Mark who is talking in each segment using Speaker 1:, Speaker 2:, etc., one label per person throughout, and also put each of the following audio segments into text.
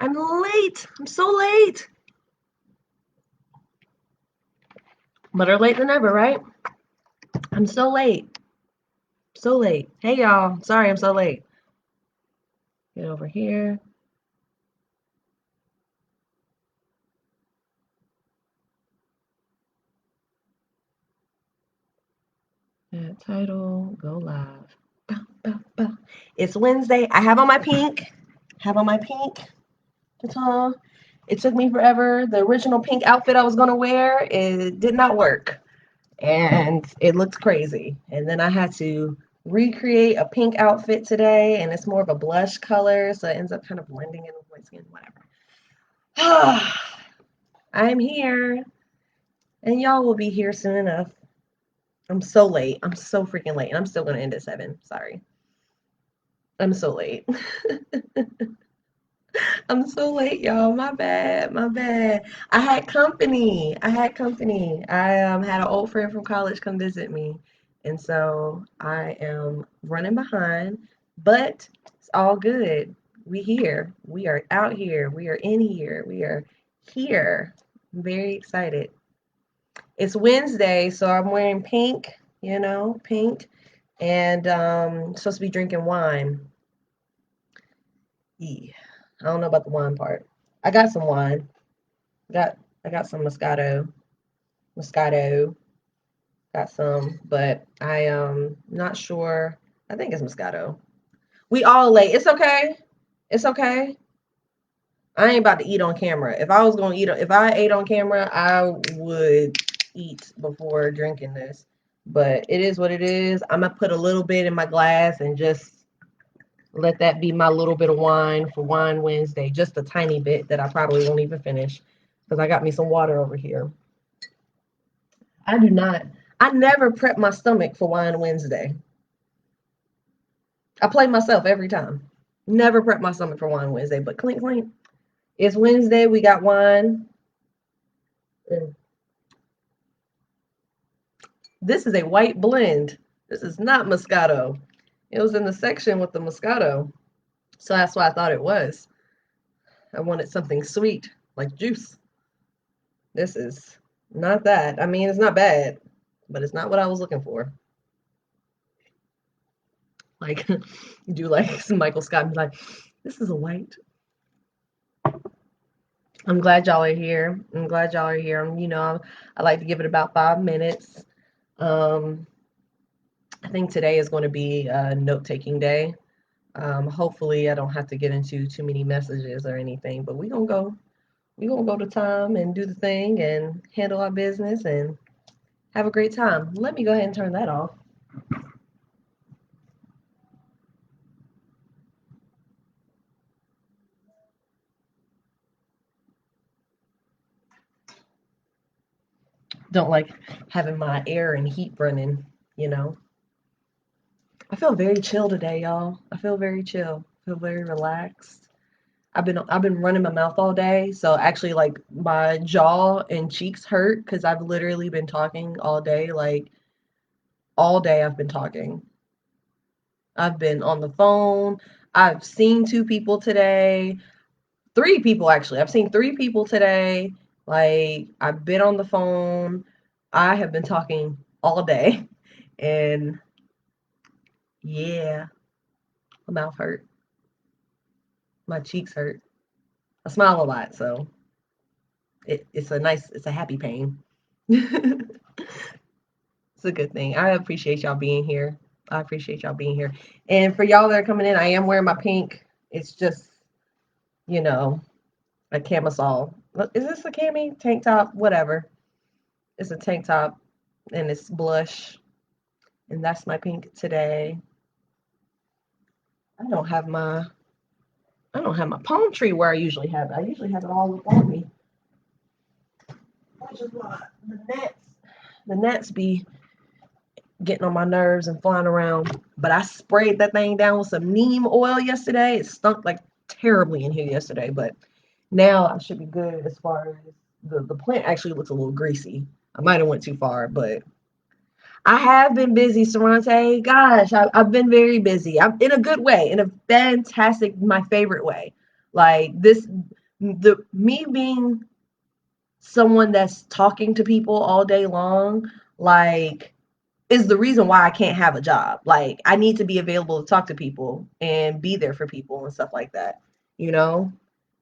Speaker 1: I'm late. I'm so late. Better late than never, right? I'm so late. So late. Hey, y'all. Sorry I'm so late. Get over here. Add title. Go live. Bow, bow, bow. It's Wednesday. I have on my pink. Have on my pink. Ta-ta. It took me forever. The original pink outfit I was going to wear, it did not work. And it looked crazy. And then I had to recreate a pink outfit today, and it's more of a blush color, so it ends up kind of blending in with my skin, whatever. I'm here, and y'all will be here soon enough. I'm so late. I'm so freaking late, and I'm still gonna end at 7. Sorry. I'm so late. I'm so late, y'all. My bad. My bad. I had company. I had an old friend from college come visit me, and so I am running behind, but it's all good. We here. We are out here. We are in here. We are here. I'm very excited. It's Wednesday, so I'm wearing pink, pink, and supposed to be drinking wine. Yeah. I don't know about the wine part. I got some wine. Got I got some Moscato. Got some, but I not sure. I think it's Moscato. We all late. It's okay. It's okay. I ain't about to eat on camera. If I was gonna if I ate on camera, I would eat before drinking this. But it is what it is. I'm gonna put a little bit in my glass and just let that be my little bit of wine for Wine Wednesday. Just a tiny bit that I probably won't even finish because I got me some water over here. I do not. I never prep my stomach for Wine Wednesday. I play myself every time. Never prep my stomach for Wine Wednesday, but clink clink. It's Wednesday. We got wine. Mm. This is a white blend. This is not Moscato. It was in the section with the Moscato, so that's why I thought it was. I wanted something sweet like juice. This is not that. I mean, it's not bad, but it's not what I was looking for. Like, do like some Michael Scott and be like, this is a white. I'm glad y'all are here. I'm glad y'all are here. I like to give it about 5 minutes. Um, I think today is going to be a note-taking day. Hopefully, I don't have to get into too many messages or anything, but we gonna go to time and do the thing and handle our business and have a great time. Let me go ahead and turn that off. Don't like having my air and heat running, you know. I feel very chill today, y'all. I feel very chill. I feel very relaxed. I've been running my mouth all day, so actually like my jaw and cheeks hurt because I've literally been talking all day. Like all day I've been talking. I've been on the phone. I've seen two people today. Three people actually. I've seen three people today. Like I've been on the phone. I have been talking all day. And yeah, my mouth hurt. My cheeks hurt. I smile a lot, so it's a happy pain. It's a good thing. I appreciate y'all being here. I appreciate y'all being here. And for y'all that are coming in, I am wearing my pink. It's just, you know, a camisole. Is this a cami? Tank top? Whatever. It's a tank top and it's blush. And that's my pink today. I don't have my I don't have my palm tree where I usually have it. I usually have it all up on me. Which is why the gnats be getting on my nerves and flying around. But I sprayed that thing down with some neem oil yesterday. It stunk like terribly in here yesterday, but now I should be good as far as the plant actually looks a little greasy. I might have went too far, but I have been busy, Sarante. Gosh, I've been very busy. I'm in a good way, in a fantastic, my favorite way. Like me being someone that's talking to people all day long, like, is the reason why I can't have a job. Like, I need to be available to talk to people and be there for people and stuff like that, you know?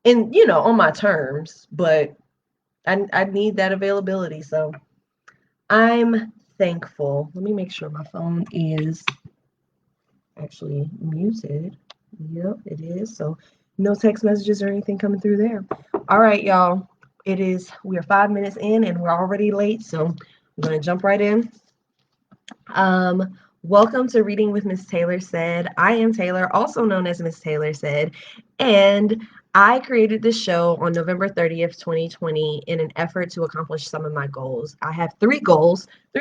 Speaker 1: And, on my terms, but I need that availability. So I'm thankful. Let me make sure my phone is actually muted. Yep, it is. So no text messages or anything coming through there. All right, y'all. We are 5 minutes in and we're already late. So I'm going to jump right in. Welcome to Reading with Miss Taylor Said. I am Taylor, also known as Miss Taylor Said, and I created this show on November 30th, 2020 in an effort to accomplish some of my goals. I have three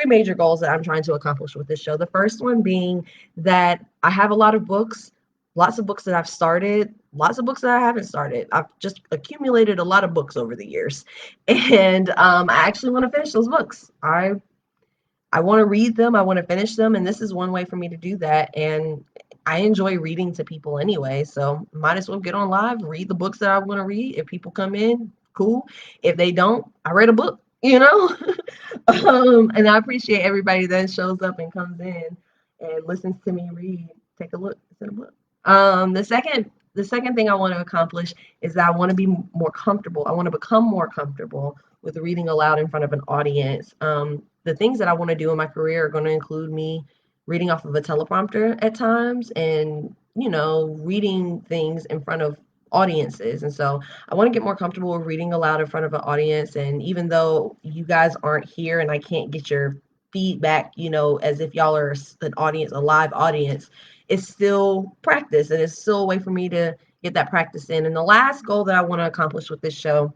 Speaker 1: major goals that I'm trying to accomplish with this show. The first one being that I have a lot of books, lots of books that I've started, lots of books that I haven't started. I've just accumulated a lot of books over the years, and I actually want to finish those books. I want to read them. I want to finish them. And this is one way for me to do that. And I enjoy reading to people anyway. So might as well get on live, read the books that I want to read. If people come in, cool. If they don't, I read a book, and I appreciate everybody that shows up and comes in and listens to me read. Take a look. It's in a book. The second thing I want to accomplish is that I want to be more comfortable. I want to become more comfortable with reading aloud in front of an audience. The things that I want to do in my career are going to include me reading off of a teleprompter at times and, reading things in front of audiences. And so I want to get more comfortable with reading aloud in front of an audience. And even though you guys aren't here and I can't get your feedback, as if y'all are an audience, a live audience, it's still practice and it's still a way for me to get that practice in. And the last goal that I want to accomplish with this show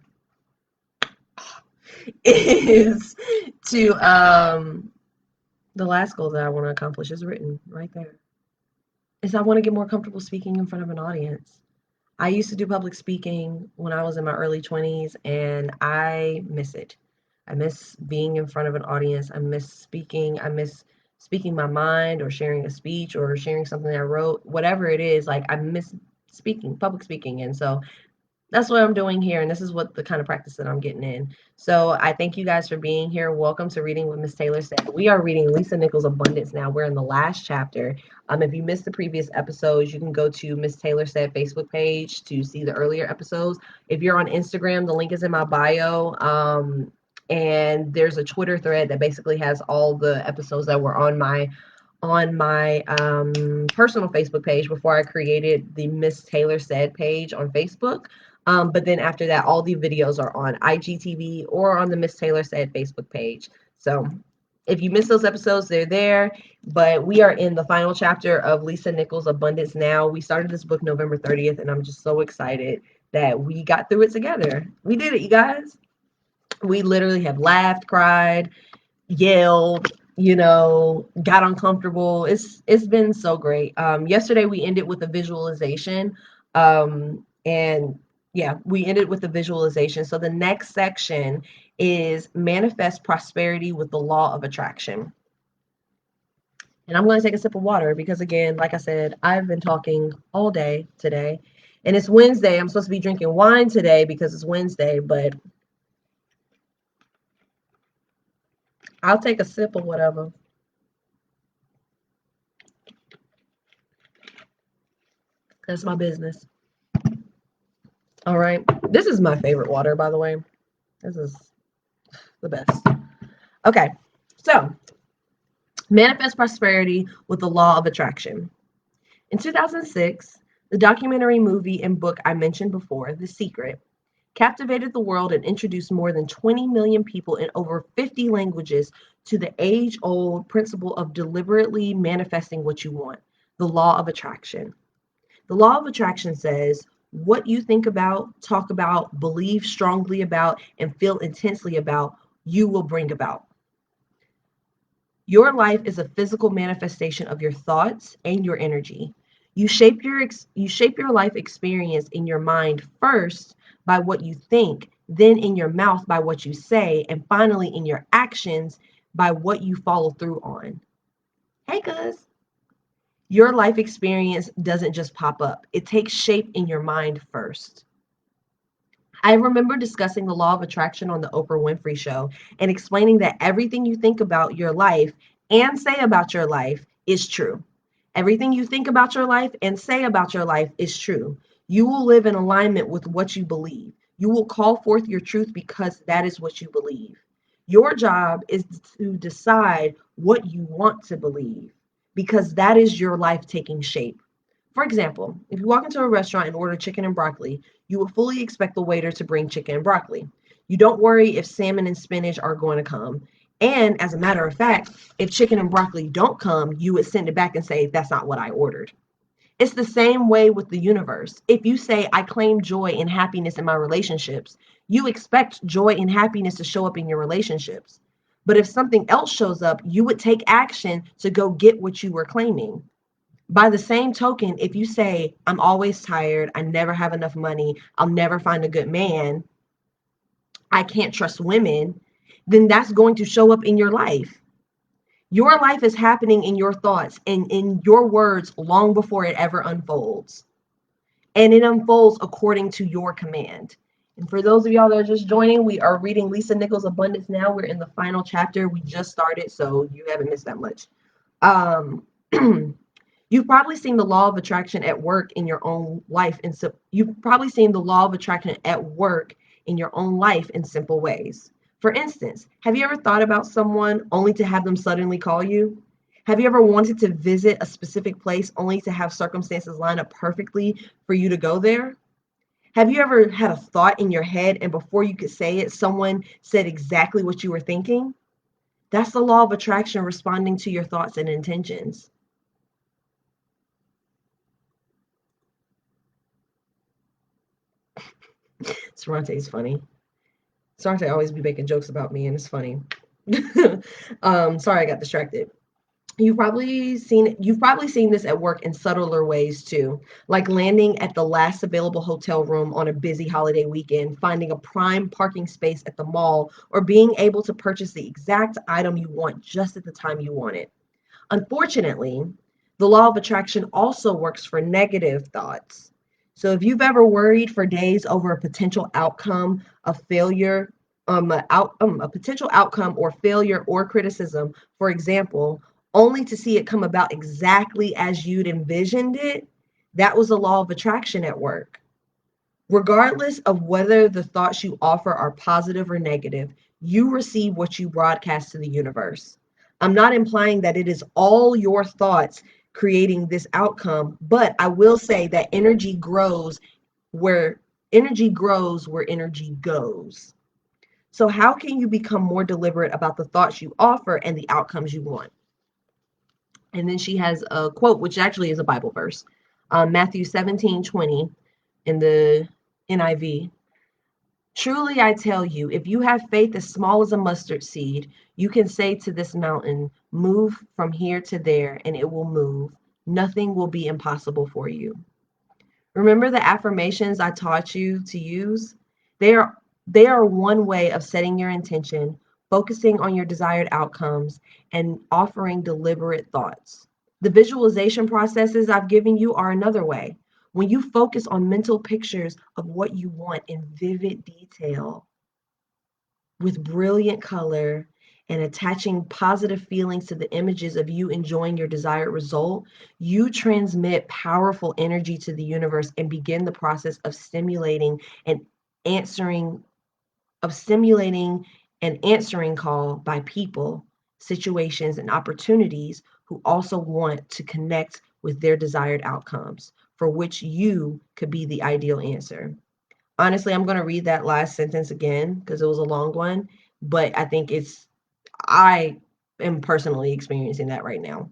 Speaker 1: is to the last goal that I want to accomplish is written right there. Is I want to get more comfortable speaking in front of an audience. I used to do public speaking when I was in my early 20s and I miss it. I miss being in front of an audience. I miss speaking. I miss speaking my mind or sharing a speech or sharing something I wrote, whatever it is. Like, I miss speaking, public speaking. And so that's what I'm doing here, and this is what the kind of practice that I'm getting in. So I thank you guys for being here. Welcome to Reading with Miss Taylor Said. We are reading Lisa Nichols' Abundance now. We're in the last chapter. If you missed the previous episodes, you can go to Miss Taylor Said Facebook page to see the earlier episodes. If you're on Instagram, the link is in my bio. And there's a Twitter thread that basically has all the episodes that were on my personal Facebook page before I created the Miss Taylor Said page on Facebook. But then after that, all the videos are on IGTV or on the Miss Taylor Said Facebook page. So if you missed those episodes, they're there. But we are in the final chapter of Lisa Nichols' Abundance Now. We started this book November 30th, and I'm just so excited that we got through it together. We did it, you guys. We literally have laughed, cried, yelled, got uncomfortable. It's been so great. Yesterday we ended with a visualization. And yeah, we ended with a visualization. So the next section is manifest prosperity with the law of attraction. And I'm going to take a sip of water because, again, like I said, I've been talking all day today. And it's Wednesday. I'm supposed to be drinking wine today because it's Wednesday, but I'll take a sip of whatever. That's my business. All right. This is my favorite water, by the way. This is the best. Okay. So, manifest prosperity with the law of attraction. In 2006, the documentary movie and book I mentioned before, The Secret, captivated the world and introduced more than 20 million people in over 50 languages to the age-old principle of deliberately manifesting what you want, the law of attraction. The law of attraction says what you think about, talk about, believe strongly about, and feel intensely about, you will bring about. Your life is a physical manifestation of your thoughts and your energy. You shape your life experience in your mind first by what you think, then in your mouth by what you say, and finally in your actions by what you follow through on. Hey, cuz. Your life experience doesn't just pop up, it takes shape in your mind first. I remember discussing the law of attraction on the Oprah Winfrey Show and explaining that everything you think about your life and say about your life is true. Everything you think about your life and say about your life is true. You will live in alignment with what you believe. You will call forth your truth because that is what you believe. Your job is to decide what you want to believe because that is your life taking shape. For example, if you walk into a restaurant and order chicken and broccoli, you will fully expect the waiter to bring chicken and broccoli. You don't worry if salmon and spinach are going to come. And as a matter of fact, if chicken and broccoli don't come, you would send it back and say, that's not what I ordered. It's the same way with the universe. If you say, I claim joy and happiness in my relationships, you expect joy and happiness to show up in your relationships. But if something else shows up, you would take action to go get what you were claiming. By the same token, if you say, I'm always tired, I never have enough money, I'll never find a good man, I can't trust women, then that's going to show up in your life. Your life is happening in your thoughts and in your words long before it ever unfolds. And it unfolds according to your command. And for those of y'all that are just joining, we are reading Lisa Nichols' Abundance Now. We're in the final chapter. We just started, so you haven't missed that much. Um, You've probably seen the law of attraction at work in your own life. And so you've probably seen the law of attraction at work in your own life in simple ways. For instance, have you ever thought about someone only to have them suddenly call you? Have you ever wanted to visit a specific place only to have circumstances line up perfectly for you to go there? Have you ever had a thought in your head and before you could say it, someone said exactly what you were thinking? That's the law of attraction responding to your thoughts and intentions. Sorante is funny. Sorante always be making jokes about me, and it's funny. Sorry, I got distracted. You've probably seen this at work in subtler ways too, like landing at the last available hotel room on a busy holiday weekend, finding a prime parking space at the mall, or being able to purchase the exact item you want just at the time you want it. Unfortunately, the law of attraction also works for negative thoughts. So if you've ever worried for days over a potential outcome of failure, a potential outcome or failure or criticism, for example, only to see it come about exactly as you'd envisioned it, that was the law of attraction at work. Regardless of whether the thoughts you offer are positive or negative, you receive what you broadcast to the universe. I'm not implying that it is all your thoughts creating this outcome, but I will say that where where energy goes. So how can you become more deliberate about the thoughts you offer and the outcomes you want? And then she has a quote, which actually is a Bible verse, Matthew 17:20 in the NIV. Truly, I tell you, if you have faith as small as a mustard seed, you can say to this mountain, move from here to there, and it will move. Nothing will be impossible for you. Remember the affirmations I taught you to use? They are they are one way of setting your intention, focusing on your desired outcomes, and offering deliberate thoughts. The visualization processes I've given you are another way. When you focus on mental pictures of what you want in vivid detail with brilliant color and attaching positive feelings to the images of you enjoying your desired result, you transmit powerful energy to the universe and begin the process of and answering stimulating an answering call by people, situations, and opportunities who also want to connect with their desired outcomes, for which you could be the ideal answer. Honestly, I'm going to read that last sentence again because it was a long one, but I am personally experiencing that right now.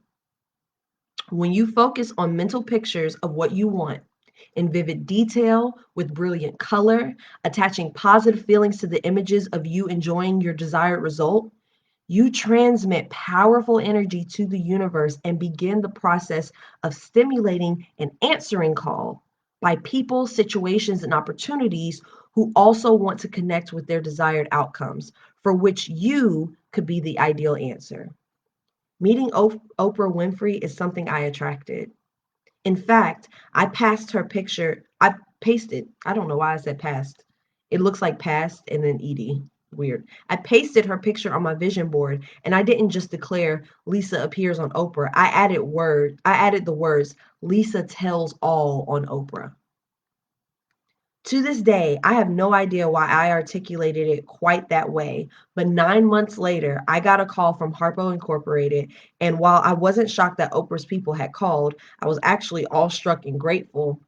Speaker 1: When you focus on mental pictures of what you want in vivid detail with brilliant color, attaching positive feelings to the images of you enjoying your desired result, you transmit powerful energy to the universe and begin the process of stimulating an answering call by people, situations, and opportunities who also want to connect with their desired outcomes, for which you could be the ideal answer. Meeting Oprah Winfrey is something I attracted. In fact, I passed her picture. I pasted. I don't know why I said passed. It looks like past and then ed. Weird. I pasted her picture on my vision board, and I didn't just declare Lisa appears on Oprah. I added the words Lisa tells all on Oprah. To this day, I have no idea why I articulated it quite that way, but 9 months later, I got a call from Harpo Incorporated, and while I wasn't shocked that Oprah's people had called, I was actually awestruck and grateful.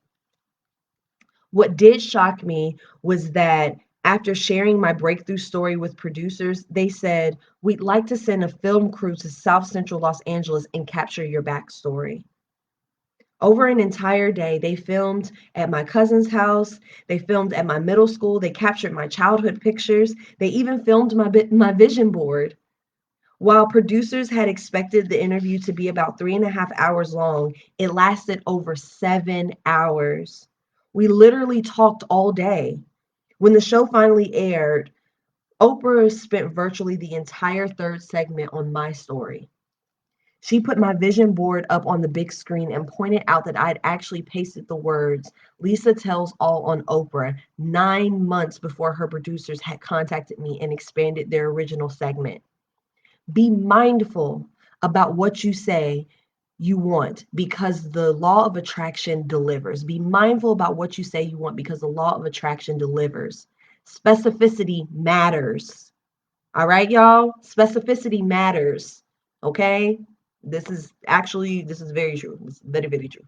Speaker 1: What did shock me was that after sharing my breakthrough story with producers, they said, "We'd like to send a film crew to South Central Los Angeles and capture your backstory." Over an entire day, they filmed at my cousin's house. They filmed at my middle school. They captured my childhood pictures. They even filmed my vision board. While producers had expected the interview to be about 3.5 hours long, it lasted over 7 hours. We literally talked all day. When the show finally aired, Oprah spent virtually the entire third segment on my story. She put my vision board up on the big screen and pointed out that I'd actually pasted the words Lisa tells all on Oprah 9 months before her producers had contacted me and expanded their original segment. Be mindful about what you say you want because the law of attraction delivers. Be mindful about what you say you want because the law of attraction delivers. Specificity matters. All right, y'all? Specificity matters. Okay? This is very true. It's very, very true.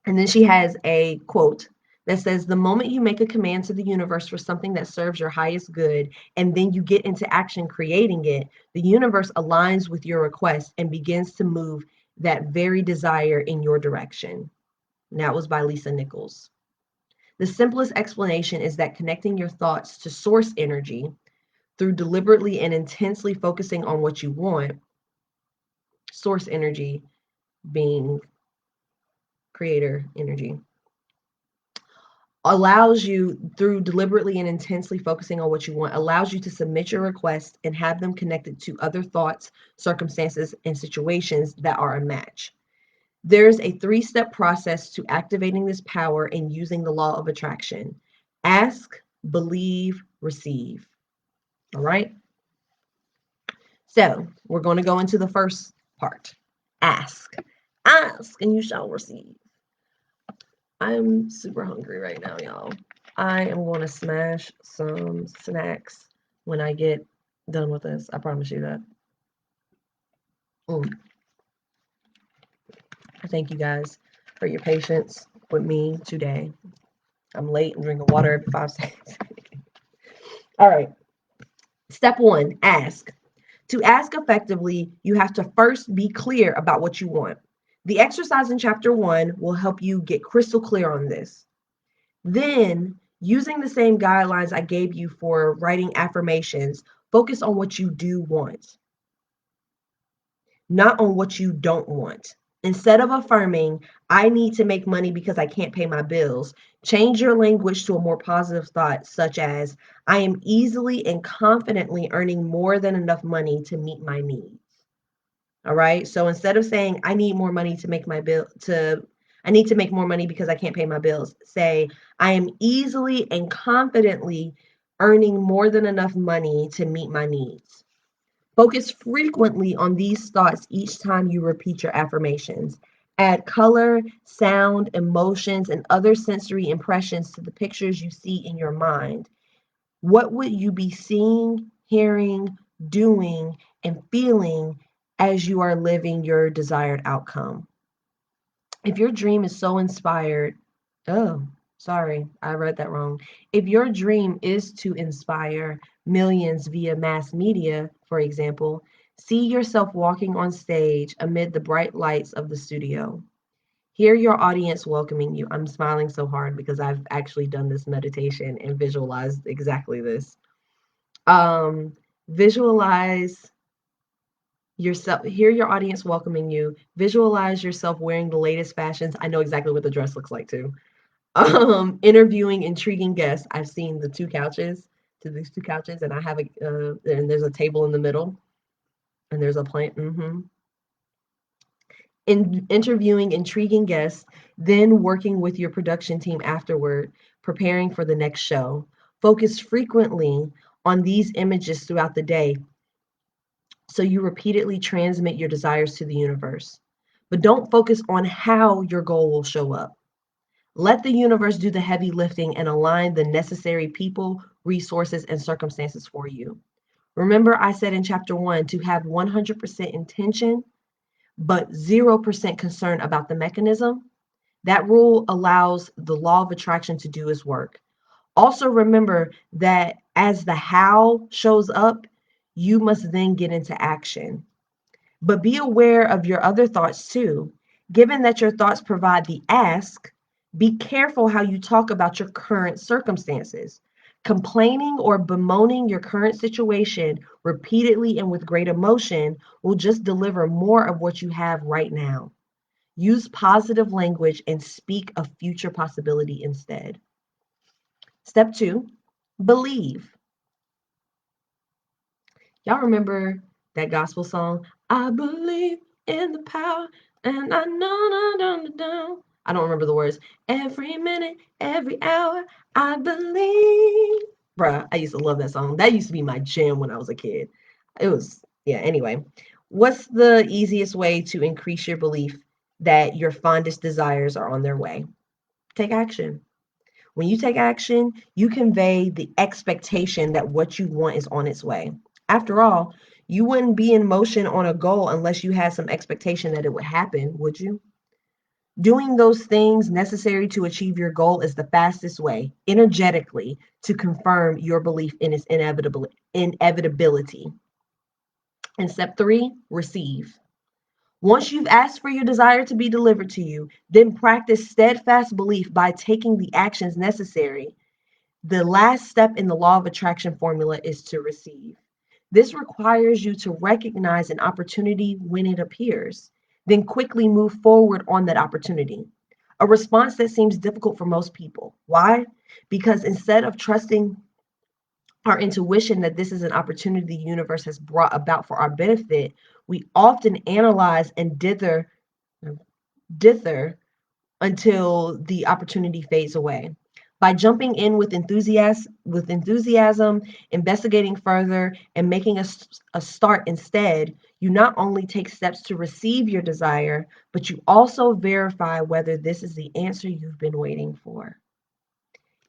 Speaker 1: And then she has a quote that says, "The moment you make a command to the universe for something that serves your highest good, and then you get into action creating it, the universe aligns with your request and begins to move that very desire in your direction." And that was by Lisa Nichols. The simplest explanation is that connecting your thoughts to source energy through deliberately and intensely focusing on what you want, source energy being creator energy, allows you through deliberately and intensely focusing on what you want, allows you to submit your requests and have them connected to other thoughts, circumstances, and situations that are a match. There's a 3-step process to activating this power and using the law of attraction. Ask, believe, receive. All right. So we're going to go into the first part. Ask. Ask and you shall receive. I'm super hungry right now, y'all. I am going to smash some snacks when I get done with this. I promise you that. I thank you guys for your patience with me today. I'm late and drinking water every 5 seconds. All right. Step 1, ask. To ask effectively, you have to first be clear about what you want. The exercise in chapter 1 will help you get crystal clear on this. Then, using the same guidelines I gave you for writing affirmations, focus on what you do want, not on what you don't want. Instead of affirming, "I need to make money because I can't pay my bills," change your language to a more positive thought, such as, "I am easily and confidently earning more than enough money to meet my needs." All right. So instead of saying, "I need more money to make my bill to I need to make more money because I can't pay my bills," say, "I am easily and confidently earning more than enough money to meet my needs." Focus frequently on these thoughts each time you repeat your affirmations. Add color, sound, emotions, and other sensory impressions to the pictures you see in your mind. What would you be seeing, hearing, doing, and feeling as you are living your desired outcome? If your dream is so inspired, oh, sorry, I read that wrong. If your dream is to inspire millions via mass media, for example, see yourself walking on stage amid the bright lights of the studio. Hear your audience welcoming you. I'm smiling so hard because I've actually done this meditation and visualized exactly this. Visualize yourself, hear your audience welcoming you, visualize yourself wearing the latest fashions. I know exactly what the dress looks like too. Interviewing intriguing guests. I've seen the two couches, and I have and there's a table in the middle. And there's a plan. In interviewing intriguing guests, then working with your production team afterward, preparing for the next show. Focus frequently on these images throughout the day so you repeatedly transmit your desires to the universe. But don't focus on how your goal will show up. Let the universe do the heavy lifting and align the necessary people, resources, and circumstances for you. Remember, I said in chapter 1 to have 100% intention, but 0% concern about the mechanism. That rule allows the law of attraction to do its work. Also, remember that as the how shows up, you must then get into action. But be aware of your other thoughts too. Given that your thoughts provide the ask, be careful how you talk about your current circumstances. Complaining or bemoaning your current situation repeatedly and with great emotion will just deliver more of what you have right now. Use positive language and speak of future possibility instead. Step 2, believe. Y'all remember that gospel song? I believe in the power and I know, no, no, no, no. I don't remember the words. Every minute, every hour, I believe. Bruh, I used to love that song. That used to be my jam when I was a kid. It was, yeah, anyway. What's the easiest way to increase your belief that your fondest desires are on their way? Take action. When you take action, you convey the expectation that what you want is on its way. After all, you wouldn't be in motion on a goal unless you had some expectation that it would happen, would you? Doing those things necessary to achieve your goal is the fastest way, energetically, to confirm your belief in its inevitability. And step 3, receive. Once you've asked for your desire to be delivered to you, then practice steadfast belief by taking the actions necessary. The last step in the law of attraction formula is to receive. This requires you to recognize an opportunity when it appears, then quickly move forward on that opportunity. A response that seems difficult for most people. Why? Because instead of trusting our intuition that this is an opportunity the universe has brought about for our benefit, we often analyze and dither until the opportunity fades away. By jumping in with enthusiasm, investigating further, and making a start instead, you not only take steps to receive your desire, but you also verify whether this is the answer you've been waiting for.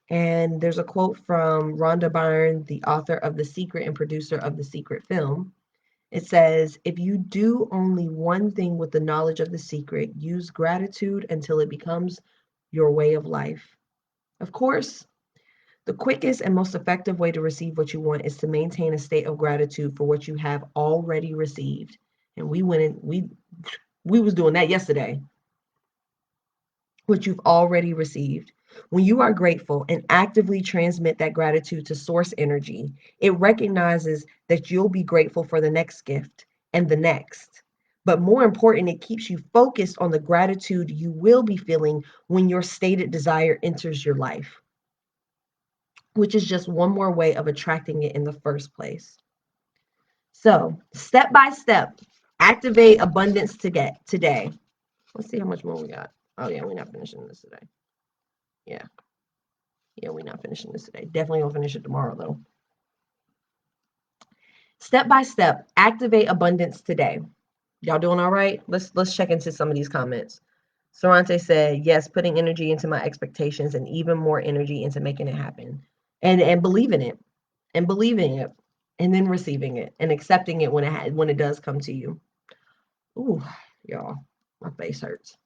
Speaker 1: And there's a quote from Rhonda Byrne, the author of The Secret and producer of The Secret film. It says, if you do only one thing with the knowledge of the secret, use gratitude until it becomes your way of life. Of course, the quickest and most effective way to receive what you want is to maintain a state of gratitude for what you have already received. And we was doing that yesterday. What you've already received. When you are grateful and actively transmit that gratitude to source energy, it recognizes that you'll be grateful for the next gift and the next. But more important, it keeps you focused on the gratitude you will be feeling when your stated desire enters your life, which is just one more way of attracting it in the first place. So, step by step, activate abundance to get today. Let's see how much more we got. Oh, yeah, we're not finishing this today. Yeah. Yeah, we're not finishing this today. Definitely gonna finish it tomorrow, though. Step by step, activate abundance today. Y'all doing all right? Let's check into some of these comments. Sorante said, yes, putting energy into my expectations and even more energy into making it happen. And believing it. And believing it. And then receiving it and accepting it when it does come to you. Ooh, y'all, my face hurts.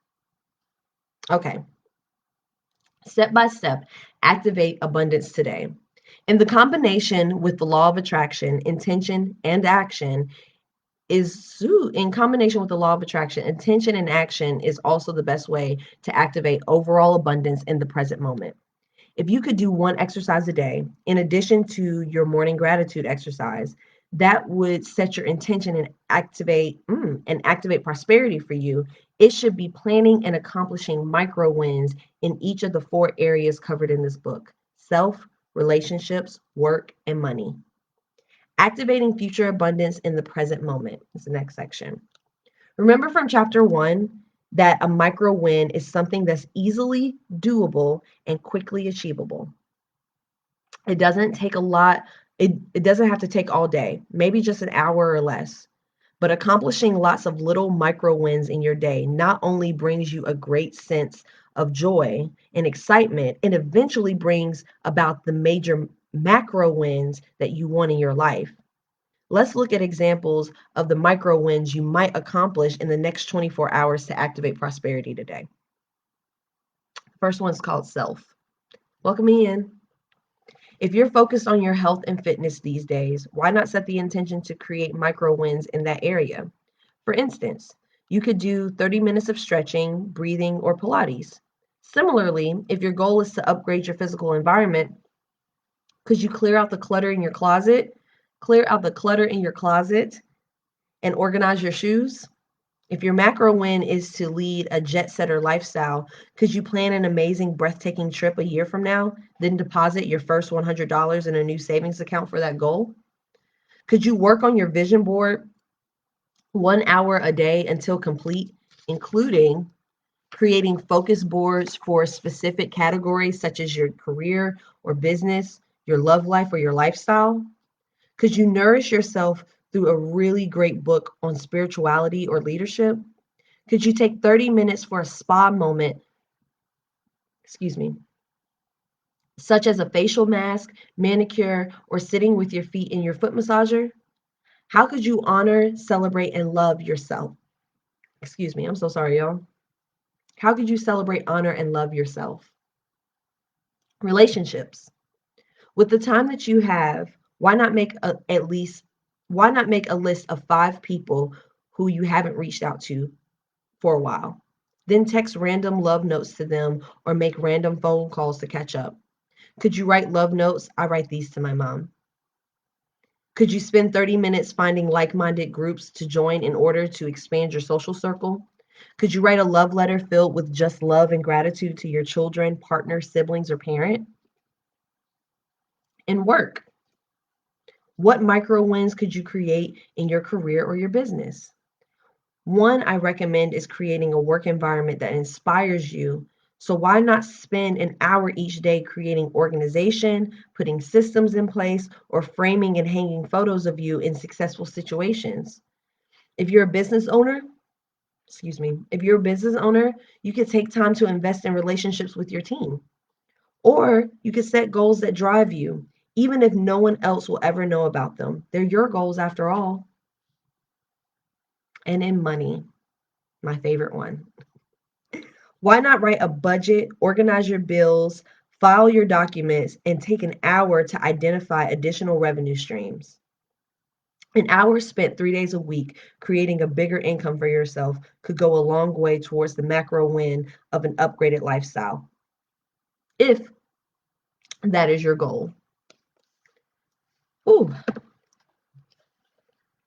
Speaker 1: Okay. Step by step, activate abundance today. And the combination with the law of attraction, intention, and action is in combination with the law of attraction, intention and action is also the best way to activate overall abundance in the present moment. If you could do one exercise a day, in addition to your morning gratitude exercise, that would set your intention and activate prosperity for you. It should be planning and accomplishing micro wins in each of the 4 areas covered in this book: self, relationships, work, and money. Activating future abundance in the present moment is the next section. Remember from chapter 1 that a micro win is something that's easily doable and quickly achievable. It doesn't take a lot, it doesn't have to take all day, maybe just an hour or less. But accomplishing lots of little micro wins in your day not only brings you a great sense of joy and excitement, it eventually brings about the major macro wins that you want in your life. Let's look at examples of the micro wins you might accomplish in the next 24 hours to activate prosperity today. First one's called self. Welcome me in. If you're focused on your health and fitness these days, why not set the intention to create micro wins in that area? For instance, you could do 30 minutes of stretching, breathing, or Pilates. Similarly, if your goal is to upgrade your physical environment, could you clear out the clutter in your closet? Clear out the clutter in your closet and organize your shoes? If your macro win is to lead a jet setter lifestyle, could you plan an amazing, breathtaking trip a year from now, then deposit your first $100 in a new savings account for that goal? Could you work on your vision board 1 hour a day until complete, including creating focus boards for specific categories such as your career or business, your love life, or your lifestyle? Could you nourish yourself through a really great book on spirituality or leadership? Could you take 30 minutes for a spa moment, excuse me, such as a facial mask, manicure, or sitting with your feet in your foot massager? How could you honor, celebrate, and love yourself? Excuse me, I'm so sorry, y'all. How could you celebrate, honor, and love yourself? Relationships. With the time that you have, why not make why not make a list of 5 people who you haven't reached out to for a while? Then text random love notes to them or make random phone calls to catch up. Could you write love notes? I write these to my mom. Could you spend 30 minutes finding like-minded groups to join in order to expand your social circle? Could you write a love letter filled with just love and gratitude to your children, partner, siblings, or parent? And work. What micro wins could you create in your career or your business? One I recommend is creating a work environment that inspires you. So why not spend an hour each day creating organization, putting systems in place, or framing and hanging photos of you in successful situations? If you're a business owner, if you're a business owner, you could take time to invest in relationships with your team. Or you could set goals that drive you, even if no one else will ever know about them. They're your goals after all. And in money, my favorite one. Why not write a budget, organize your bills, file your documents, and take an hour to identify additional revenue streams? An hour spent 3 days a week creating a bigger income for yourself could go a long way towards the macro win of an upgraded lifestyle, if that is your goal. Ooh,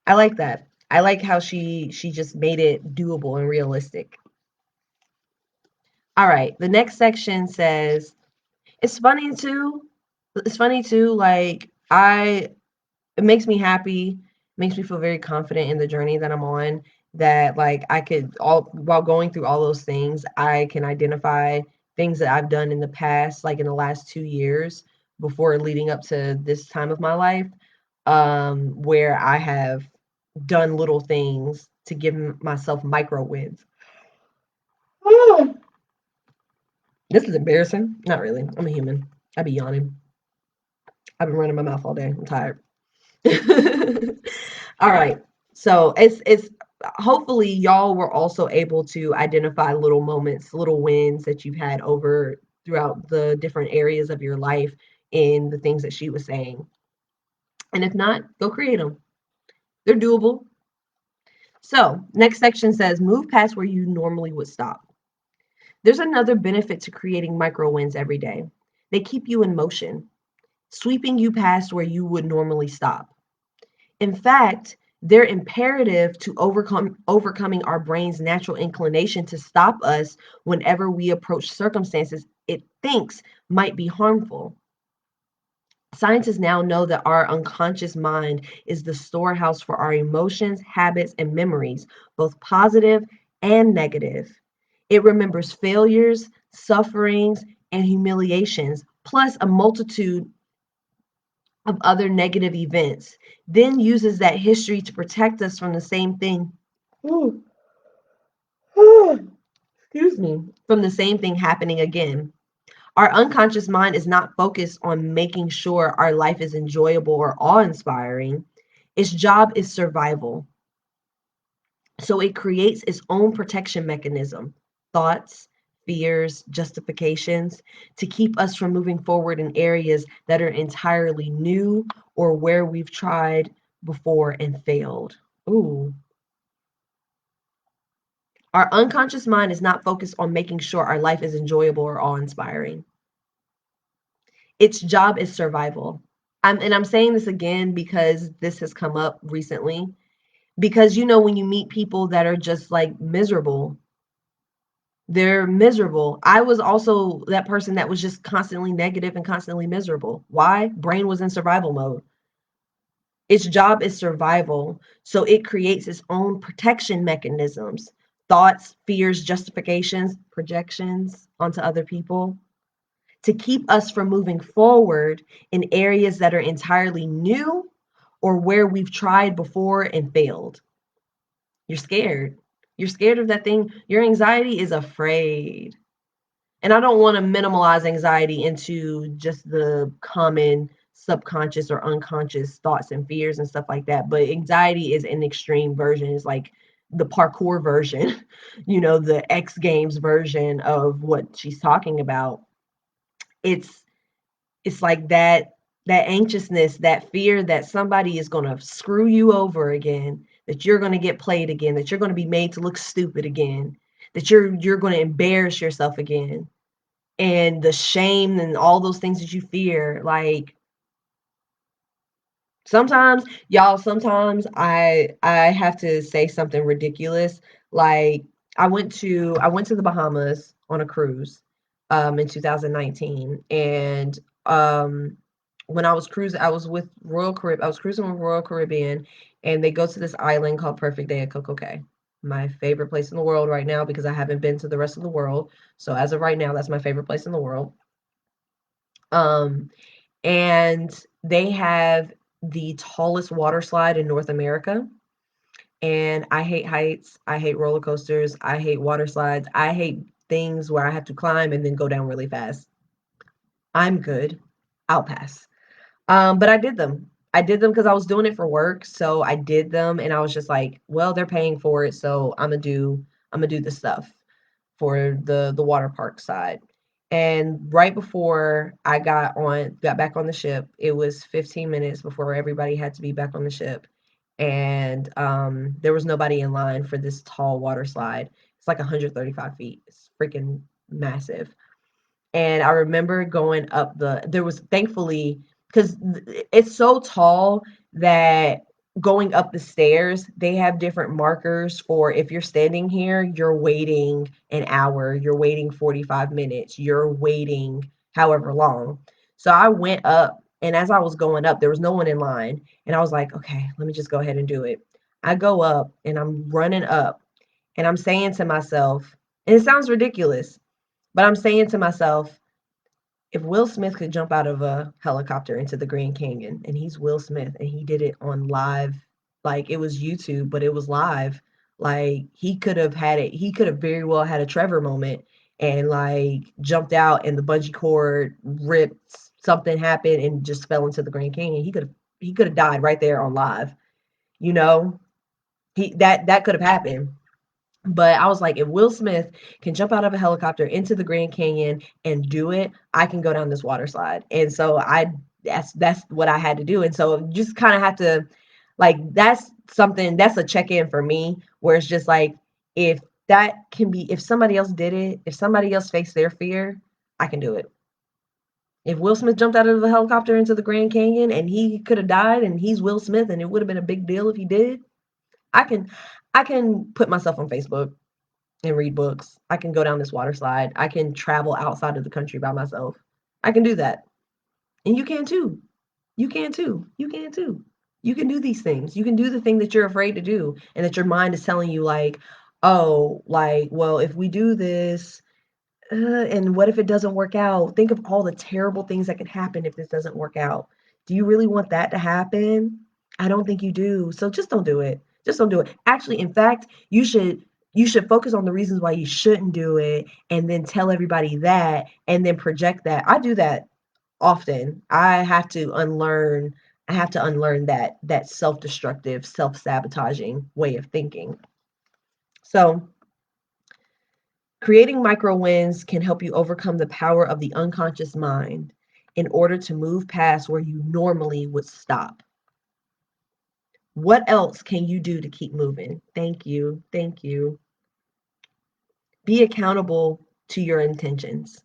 Speaker 1: I like that. I like how she just made it doable and realistic. All right, the next section says it's funny too. It's funny too. Like it makes me happy, makes me feel very confident in the journey that I'm on. That like I could all while going through all those things, I can identify things that I've done in the past, like in the last 2 years before leading up to this time of my life, where I have done little things to give myself micro wins. This is embarrassing. Not really. I'm a human. I be yawning. I've been running my mouth all day. I'm tired. All right. So it's hopefully y'all were also able to identify little moments, little wins that you've had over throughout the different areas of your life in the things that she was saying. And if not, go create them. They're doable. So, next section says move past where you normally would stop. There's another benefit to creating micro wins every day. They keep you in motion, sweeping you past where you would normally stop. In fact, they're imperative to overcoming our brain's natural inclination to stop us whenever we approach circumstances it thinks might be harmful. Scientists now know that our unconscious mind is the storehouse for our emotions, habits, and memories, both positive and negative. It remembers failures, sufferings, and humiliations, plus a multitude of other negative events, then uses that history to protect us from the same thing. Ooh, excuse me, from the same thing happening again. Our unconscious mind is not focused on making sure our life is enjoyable or awe inspiring. Its job is survival. So it creates its own protection mechanism, thoughts, fears, justifications, to keep us from moving forward in areas that are entirely new or where we've tried before and failed. Ooh. Our unconscious mind is not focused on making sure our life is enjoyable or awe inspiring. Its job is survival. And I'm saying this again because this has come up recently. Because when you meet people that are just like miserable, they're miserable. I was also that person that was just constantly negative and constantly miserable. Why? Brain was in survival mode. Its job is survival. So it creates its own protection mechanisms, thoughts, fears, justifications, projections onto other people to keep us from moving forward in areas that are entirely new or where we've tried before and failed. You're scared. You're scared of that thing. Your anxiety is afraid. And I don't want to minimalize anxiety into just the common subconscious or unconscious thoughts and fears and stuff like that. But anxiety is an extreme version, is like the parkour version, the X Games version of what she's talking about. It's it's like that anxiousness, that fear that somebody is going to screw you over again, that you're going to get played again, that you're going to be made to look stupid again, that you're going to embarrass yourself again, and the shame and all those things that you fear. Like sometimes, y'all, sometimes I have to say something ridiculous. Like I went to the Bahamas on a cruise in 2019, and um when I was cruising, I was cruising with Royal Caribbean, and they go to this island called Perfect Day at Coco Cay. My favorite place in the world right now because I haven't been to the rest of the world. So as of right now, that's my favorite place in the world. Um and they have the tallest water slide in North America. And I hate heights. I hate roller coasters. I hate water slides. I hate things where I have to climb and then go down really fast. I'm good. I'll pass. But I did them. I did them because I was doing it for work. So I did them and I was just like, well, they're paying for it, so I'm gonna do the stuff for the water park side. And right before I got back on the ship, it was 15 minutes before everybody had to be back on the ship. And there was nobody in line for this tall water slide. It's like 135 feet. It's freaking massive. And I remember going up there was thankfully, because it's so tall that going up the stairs, they have different markers for if you're standing here, you're waiting an hour, you're waiting 45 minutes, you're waiting however long. So I went up, and as I was going up, there was no one in line. And I was like, okay, let me just go ahead and do it. I go up and I'm running up and I'm saying to myself, and it sounds ridiculous, but I'm saying to myself, if Will Smith could jump out of a helicopter into the Grand Canyon, and he's Will Smith and he did it on live, like it was YouTube, but it was live, like he could have very well had a Trevor moment and like jumped out and the bungee cord ripped, something happened and just fell into the Grand Canyon. He could have died right there on live, you know? That could have happened. But I was like, if Will Smith can jump out of a helicopter into the Grand Canyon and do it, I can go down this water slide. And so that's what I had to do. And so you just kind of have to, like, that's a check-in for me where it's just like, if if somebody else did it, if somebody else faced their fear, I can do it. If Will Smith jumped out of a helicopter into the Grand Canyon and he could have died and he's Will Smith and it would have been a big deal if he did, I can I can put myself on Facebook and read books. I can go down this water slide. I can travel outside of the country by myself. I can do that. And you can too. You can too. You can too. You can do these things. You can do the thing that you're afraid to do and that your mind is telling you, like, oh, like, well, if we do this, and what if it doesn't work out? Think of all the terrible things that could happen if this doesn't work out. Do you really want that to happen? I don't think you do. So just don't do it. Just don't do it. Actually, in fact, you should focus on the reasons why you shouldn't do it and then tell everybody that and then project that. I do that often. I have to unlearn that self-destructive, self-sabotaging way of thinking. So, creating micro wins can help you overcome the power of the unconscious mind in order to move past where you normally would stop. What else can you do to keep moving? Thank you. Thank you. Be accountable to your intentions.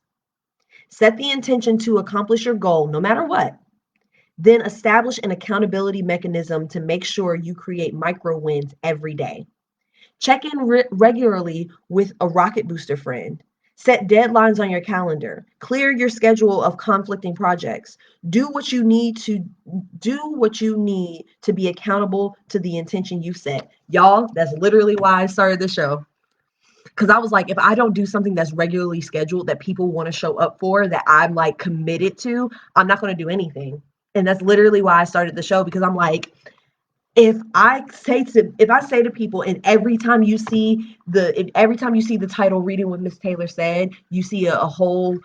Speaker 1: Set the intention to accomplish your goal no matter what. Then establish an accountability mechanism to make sure you create micro wins every day. Check in regularly with a rocket booster friend. Set deadlines on your calendar. Clear your schedule of conflicting projects. Do what you need to be accountable to the intention you set. Y'all, that's literally why I started the show. Because I was like, if I don't do something that's regularly scheduled that people want to show up for, that I'm like committed to, I'm not going to do anything. And that's literally why I started the show, because I'm like, if I say to people, and every time you see the title Reading with Miss Taylor Said, you see a whole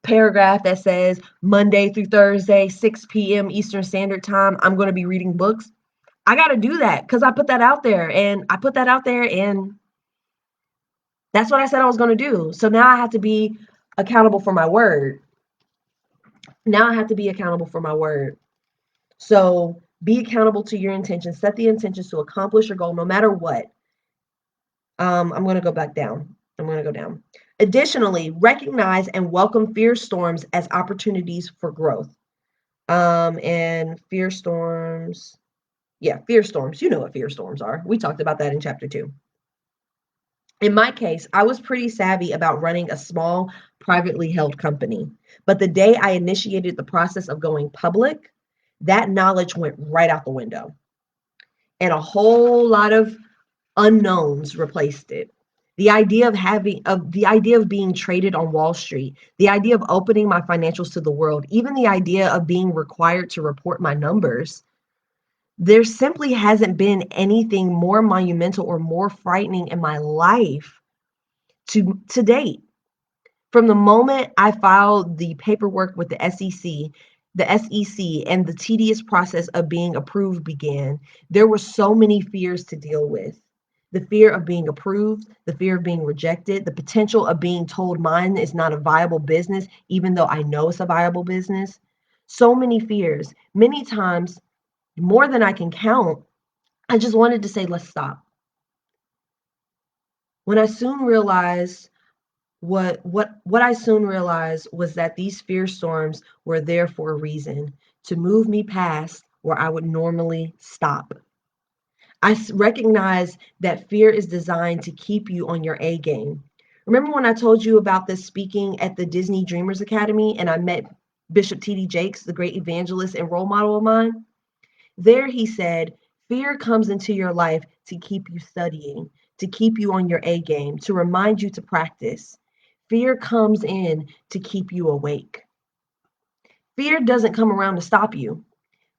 Speaker 1: paragraph that says Monday through Thursday, 6 p.m. Eastern Standard Time, I'm going to be reading books. I got to do that because I put that out there, and that's what I said I was going to do. So now I have to be accountable for my word. Now I have to be accountable for my word. So be accountable to your intentions. Set the intentions to accomplish your goal no matter what. I'm going to go back down. I'm going to go down. Additionally, recognize and welcome fear storms as opportunities for growth. And fear storms, yeah, fear storms. You know what fear storms are. We talked about that in chapter 2. In my case, I was pretty savvy about running a small, privately held company. But the day I initiated the process of going public, that knowledge went right out the window. And a whole lot of unknowns replaced it. The idea of being traded on Wall Street, the idea of opening my financials to the world, even the idea of being required to report my numbers. There simply hasn't been anything more monumental or more frightening in my life to date. From the moment I filed the paperwork with the SEC and the tedious process of being approved began, there were so many fears to deal with. The fear of being approved, the fear of being rejected, the potential of being told mine is not a viable business, even though I know it's a viable business. So many fears. Many times, more than I can count, I just wanted to say, let's stop. When I soon realized what I soon realized was that these fear storms were there for a reason, to move me past where I would normally stop. I recognize that fear is designed to keep you on your A game. Remember when I told you about this speaking at the Disney Dreamers Academy and I met Bishop T.D. Jakes, the great evangelist and role model of mine? There he said, fear comes into your life to keep you studying, to keep you on your A game, to remind you to practice. Fear comes in to keep you awake. Fear doesn't come around to stop you.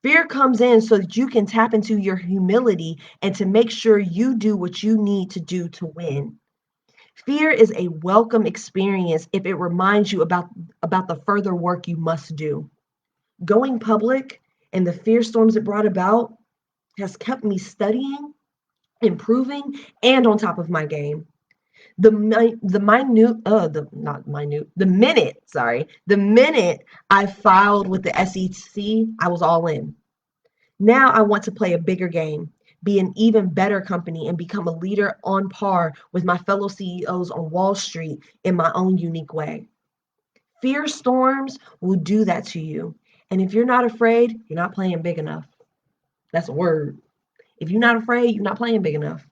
Speaker 1: Fear comes in so that you can tap into your humility and to make sure you do what you need to do to win. Fear is a welcome experience if it reminds you about the further work you must do. Going public and the fear storms it brought about has kept me studying, improving, and on top of my game. The minute I filed with the SEC, I was all in. Now I want to play a bigger game, be an even better company, and become a leader on par with my fellow CEOs on Wall Street in my own unique way. Fear storms will do that to you. And if you're not afraid, you're not playing big enough. That's a word. If you're not afraid, you're not playing big enough.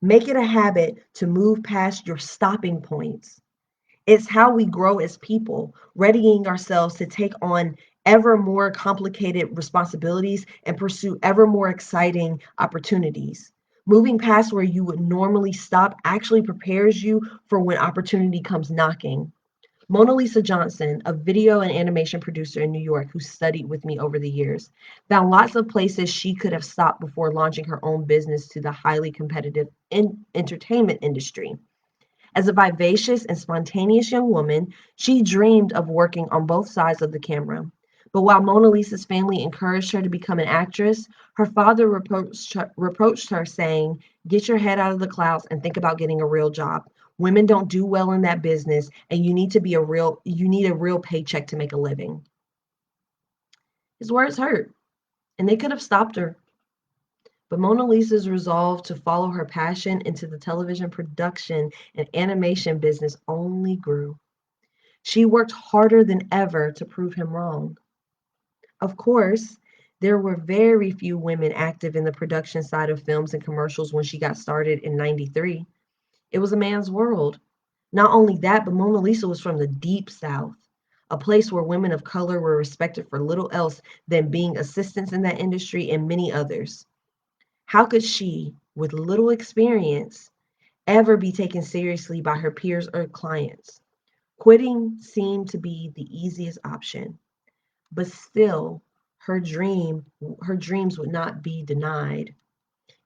Speaker 1: Make it a habit to move past your stopping points. It's how we grow as people, readying ourselves to take on ever more complicated responsibilities and pursue ever more exciting opportunities. Moving past where you would normally stop actually prepares you for when opportunity comes knocking. Mona Lisa Johnson, a video and animation producer in New York who studied with me over the years, found lots of places she could have stopped before launching her own business to the highly competitive entertainment industry. As a vivacious and spontaneous young woman, she dreamed of working on both sides of the camera. But while Mona Lisa's family encouraged her to become an actress, her father reproached her, saying, "Get your head out of the clouds and think about getting a real job. Women don't do well in that business, and you need a real paycheck to make a living." His words hurt, and they could have stopped her. But Mona Lisa's resolve to follow her passion into the television production and animation business only grew. She worked harder than ever to prove him wrong. Of course, there were very few women active in the production side of films and commercials when she got started in 93. It was a man's world. Not only that, but Mona Lisa was from the deep South, a place where women of color were respected for little else than being assistants in that industry and many others. How could she, with little experience, ever be taken seriously by her peers or clients? Quitting seemed to be the easiest option, but still, her dreams would not be denied.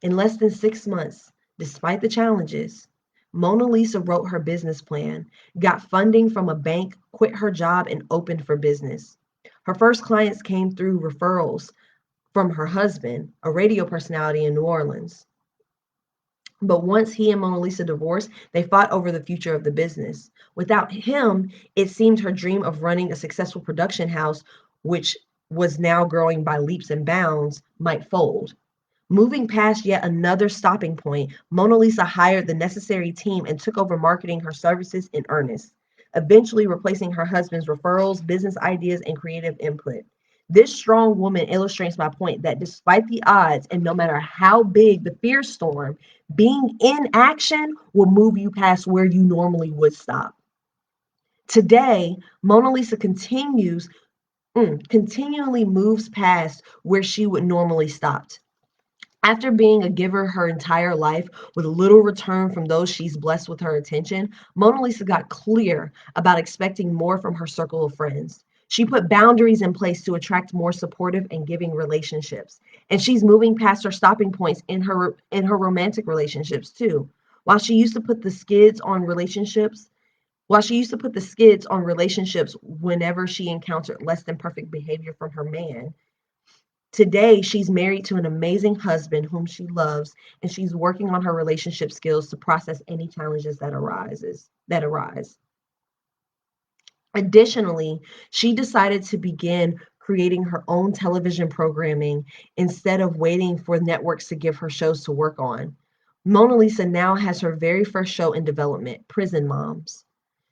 Speaker 1: In less than 6 months, despite the challenges, Mona Lisa wrote her business plan, got funding from a bank, quit her job, and opened for business. Her first clients came through referrals from her husband, a radio personality in New Orleans. But once he and Mona Lisa divorced, they fought over the future of the business. Without him, it seemed her dream of running a successful production house, which was now growing by leaps and bounds, might fold. Moving past yet another stopping point, Mona Lisa hired the necessary team and took over marketing her services in earnest, eventually replacing her husband's referrals, business ideas, and creative input. This strong woman illustrates my point that despite the odds and no matter how big the fear storm, being in action will move you past where you normally would stop. Today, Mona Lisa continually moves past where she would normally stop. After being a giver her entire life with little return from those she's blessed with her attention, Mona Lisa got clear about expecting more from her circle of friends. She put boundaries in place to attract more supportive and giving relationships. And she's moving past her stopping points in her romantic relationships too. While she used to put the skids on relationships, while she used to put the skids on relationships whenever she encountered less than perfect behavior from her man, today, she's married to an amazing husband whom she loves, and she's working on her relationship skills to process any challenges that arise. Additionally, she decided to begin creating her own television programming instead of waiting for networks to give her shows to work on. Mona Lisa now has her very first show in development, Prison Moms.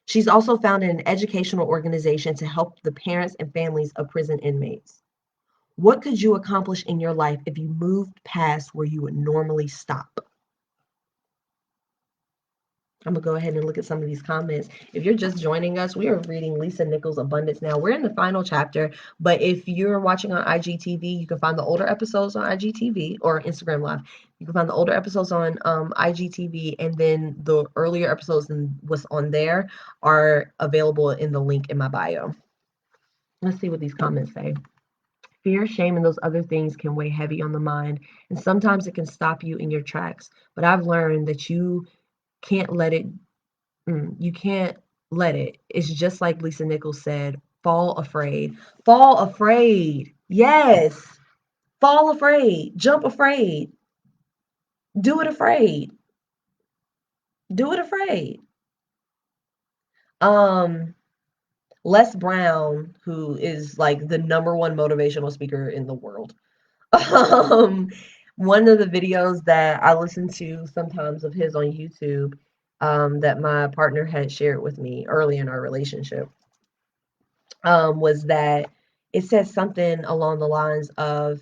Speaker 1: She's also founded an educational organization to help the parents and families of prison inmates. What could you accomplish in your life if you moved past where you would normally stop? I'm going to go ahead and look at some of these comments. If you're just joining us, we are reading Lisa Nichols' Abundance now. We're in the final chapter, but if you're watching on IGTV, you can find the older episodes on IGTV or Instagram Live. You can find the older episodes on IGTV, and then the earlier episodes and what's on there are available in the link in my bio. Let's see what these comments say. Fear, shame, and those other things can weigh heavy on the mind, and sometimes it can stop you in your tracks. But I've learned that can't let it, you can't let it. It's just like Lisa Nichols said, fall afraid. Fall afraid. Yes. Fall afraid. Jump afraid. Do it afraid. Do it afraid. Les Brown, who is like the #1 motivational speaker in the world. Um, One of the videos that I listen to sometimes of his on YouTube, that my partner had shared with me early in our relationship, was that it said something along the lines of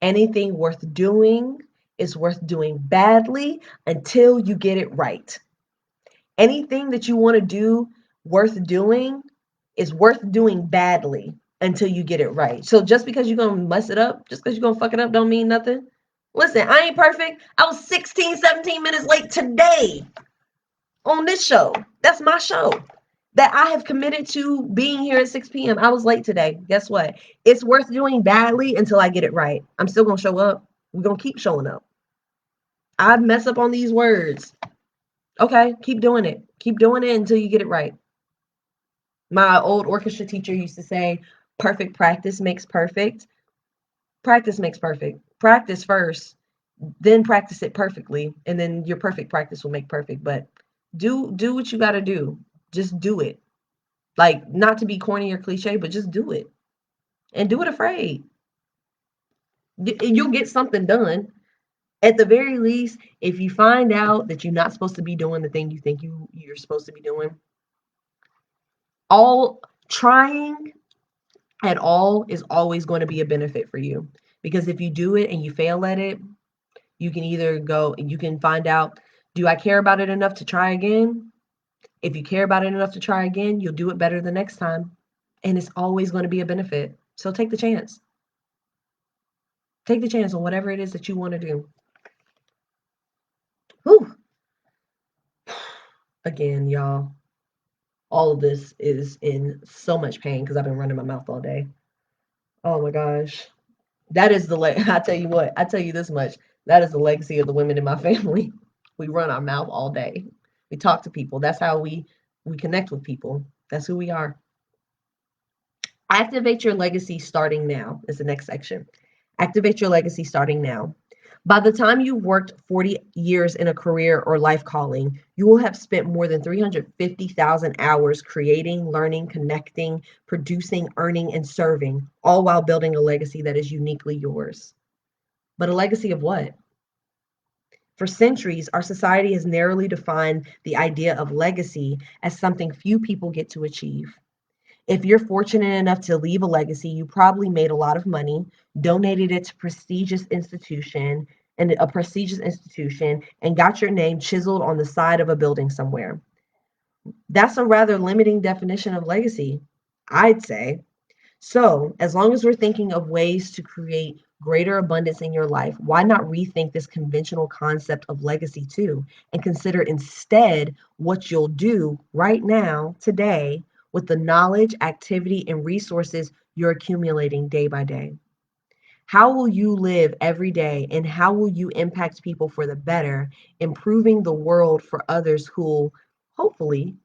Speaker 1: anything worth doing is worth doing badly until you get it right. Anything that you want to do worth doing is worth doing badly until you get it right. So just because you're going to mess it up, just because you're going to fuck it up, don't mean nothing. Listen, I ain't perfect. I was 16, 17 minutes late today on this show. That's my show that I have committed to being here at 6 p.m. I was late today. Guess what? It's worth doing badly until I get it right. I'm still going to show up. We're going to keep showing up. I mess up on these words. Okay, keep doing it. Keep doing it until you get it right. My old orchestra teacher used to say, perfect practice makes perfect. Practice makes perfect. Practice first, then practice it perfectly, and then your perfect practice will make perfect. But do what you got to do. Just do it. Like, not to be corny or cliche, but just do it. And do it afraid. You'll get something done. At the very least, if you find out that you're not supposed to be doing the thing you think you're supposed to be doing, all trying at all is always going to be a benefit for you. Because if you do it and you fail at it, you can either go and you can find out, do I care about it enough to try again? If you care about it enough to try again, you'll do it better the next time. And it's always going to be a benefit. So take the chance. Take the chance on whatever it is that you want to do. Whew. Again, y'all, all of this is in so much pain because I've been running my mouth all day. Oh my gosh. That is the I tell you what, I tell you this much. That is the legacy of the women in my family. We run our mouth all day. We talk to people. That's how we connect with people. That's who we are. Activate your legacy starting now is the next section. Activate your legacy starting now. By the time you've worked 40 years in a career or life calling, you will have spent more than 350,000 hours creating, learning, connecting, producing, earning, and serving, all while building a legacy that is uniquely yours. But a legacy of what? For centuries, our society has narrowly defined the idea of legacy as something few people get to achieve. If you're fortunate enough to leave a legacy, you probably made a lot of money, donated it to a prestigious institution, and got your name chiseled on the side of a building somewhere. That's a rather limiting definition of legacy, I'd say. So, as long as we're thinking of ways to create greater abundance in your life, why not rethink this conventional concept of legacy too and consider instead what you'll do right now, today, with the knowledge, activity, and resources you're accumulating day by day? How will you live every day and how will you impact people for the better, improving the world for others who'll hopefully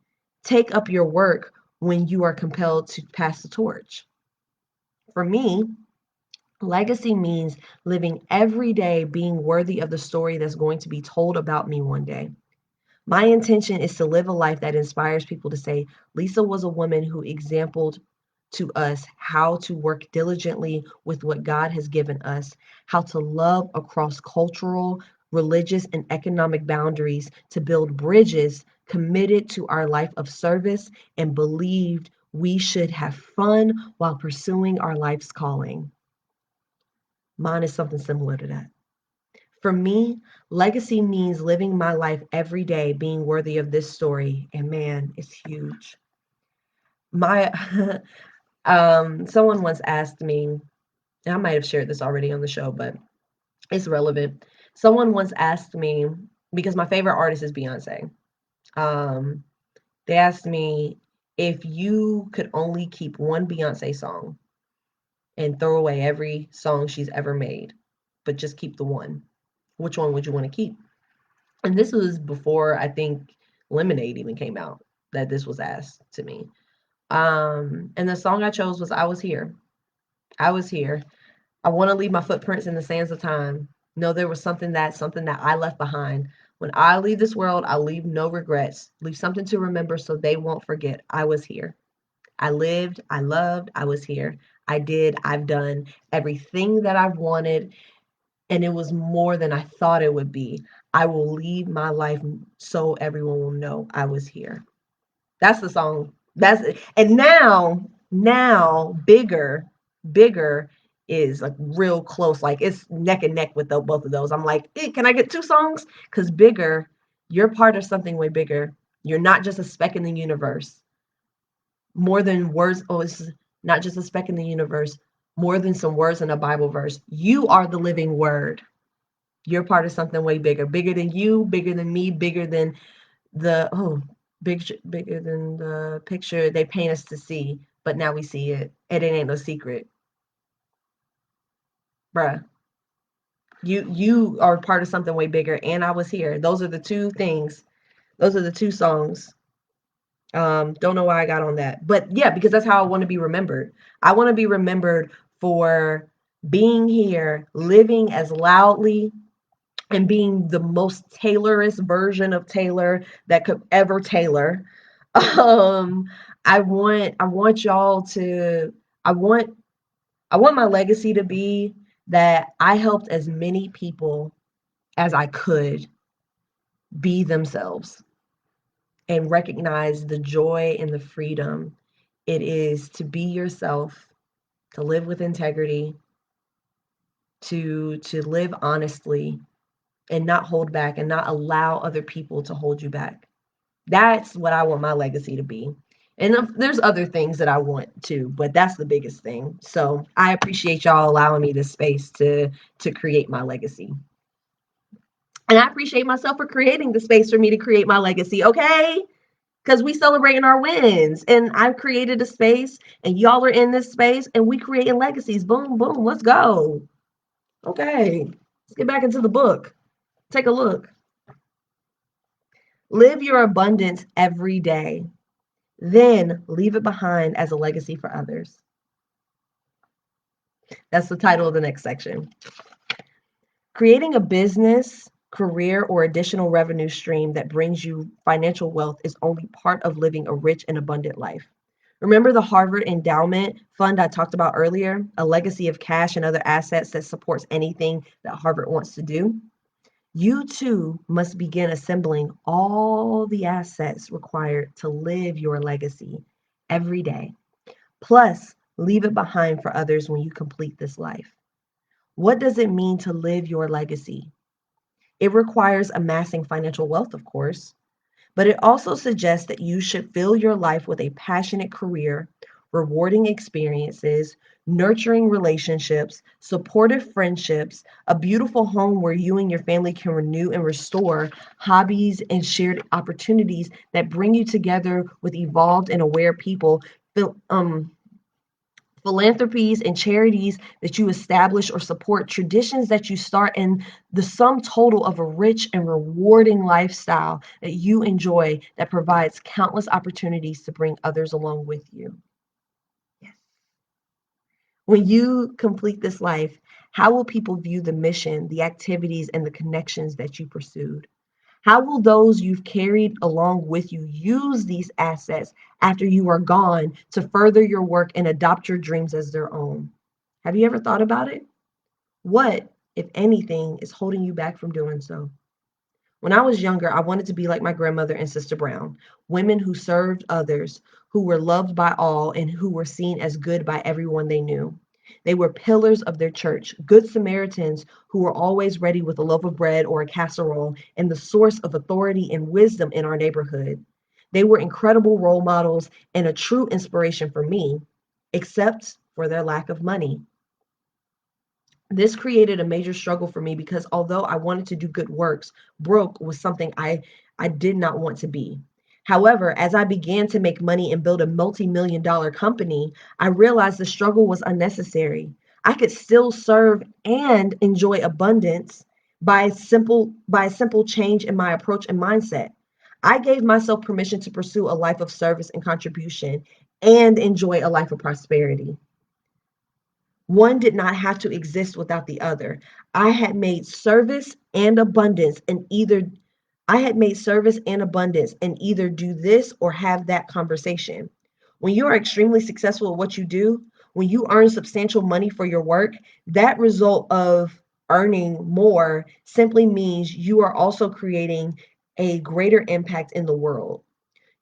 Speaker 1: take up your work when you are compelled to pass the torch? For me, legacy means living every day being worthy of the story that's going to be told about me one day. My intention is to live a life that inspires people to say, Lisa was a woman who exemplified to us how to work diligently with what God has given us, how to love across cultural, religious, and economic boundaries to build bridges, committed to our life of service, and believed we should have fun while pursuing our life's calling. Mine is something similar to that. For me, legacy means living my life every day being worthy of this story. And man, it's huge. My someone once asked me, and I might have shared this already on the show, but it's relevant. Someone once asked me, because my favorite artist is Beyonce. Um, they asked me if you could only keep one Beyonce song and throw away every song she's ever made, but just keep the one, which one would you want to keep? And this was before I think Lemonade even came out that this was asked to me. And the song I chose was I Was Here. I Was Here. I want to leave my footprints in the sands of time. No, there was something that I left behind. When I leave this world, I'll leave no regrets. Leave something to remember so they won't forget. I was here. I lived, I loved, I was here. I did, I've done everything that I've wanted, and it was more than I thought it would be. I will leave my life so everyone will know I was here. That's the song. That's it. And now bigger is like real close. Like it's neck and neck with both of those. I'm like, can I get two songs? Because bigger, you're part of something way bigger. You're not just a speck in the universe. More than words. Oh, not just a speck in the universe, more than some words in a Bible verse. You are the living word. You're part of something way bigger, bigger than you, bigger than me, bigger than the bigger than the picture they paint us to see. But now we see it, and it ain't no secret, bruh. You are part of something way bigger, and I was here. Those are the two things. Those are the two songs. Don't know why I got on that, but yeah, because that's how I want to be remembered. I want to be remembered for being here, living as loudly and being the most Taylorist version of Taylor that could ever Taylor. Um, I want y'all to I want I want my legacy to be that I helped as many people as I could be themselves and recognize the joy and the freedom it is to be yourself, to live with integrity, to live honestly and not hold back and not allow other people to hold you back. That's what I want my legacy to be. And there's other things that I want too, but that's the biggest thing. So I appreciate y'all allowing me this space to create my legacy. And I appreciate myself for creating the space for me to create my legacy, okay? Because we celebrating our wins. And I've created a space and y'all are in this space and we creating legacies. Boom, boom, let's go. Okay. Let's get back into the book. Take a look. Live your abundance every day. Then leave it behind as a legacy for others. That's the title of the next section. Creating a business, career, or additional revenue stream that brings you financial wealth is only part of living a rich and abundant life. Remember the Harvard Endowment Fund I talked about earlier? A legacy of cash and other assets that supports anything that Harvard wants to do? You too must begin assembling all the assets required to live your legacy every day. Plus, leave it behind for others when you complete this life. What does it mean to live your legacy? It requires amassing financial wealth, of course, but it also suggests that you should fill your life with a passionate career, rewarding experiences, nurturing relationships, supportive friendships, a beautiful home where you and your family can renew and restore, hobbies and shared opportunities that bring you together with evolved and aware people, philanthropies and charities that you establish or support, traditions that you start, and the sum total of a rich and rewarding lifestyle that you enjoy that provides countless opportunities to bring others along with you. Yes. When you complete this life, how will people view the mission, the activities, and the connections that you pursued? How will those you've carried along with you use these assets after you are gone to further your work and adopt your dreams as their own? Have you ever thought about it? What, if anything, is holding you back from doing so? When I was younger, I wanted to be like my grandmother and Sister Brown, women who served others, who were loved by all, and who were seen as good by everyone they knew. They were pillars of their church, good Samaritans who were always ready with a loaf of bread or a casserole, and the source of authority and wisdom in our neighborhood. They were incredible role models and a true inspiration for me, except for their lack of money. This created a major struggle for me because although I wanted to do good works, broke was something I did not want to be. However, as I began to make money and build a multi-million dollar company, I realized the struggle was unnecessary. I could still serve and enjoy abundance by a simple change in my approach and mindset. I gave myself permission to pursue a life of service and contribution and enjoy a life of prosperity. One did not have to exist without the other. I had made service and abundance and either I had made service and abundance and either do this or have that conversation. When you are extremely successful at what you do, when you earn substantial money for your work, that result of earning more simply means you are also creating a greater impact in the world.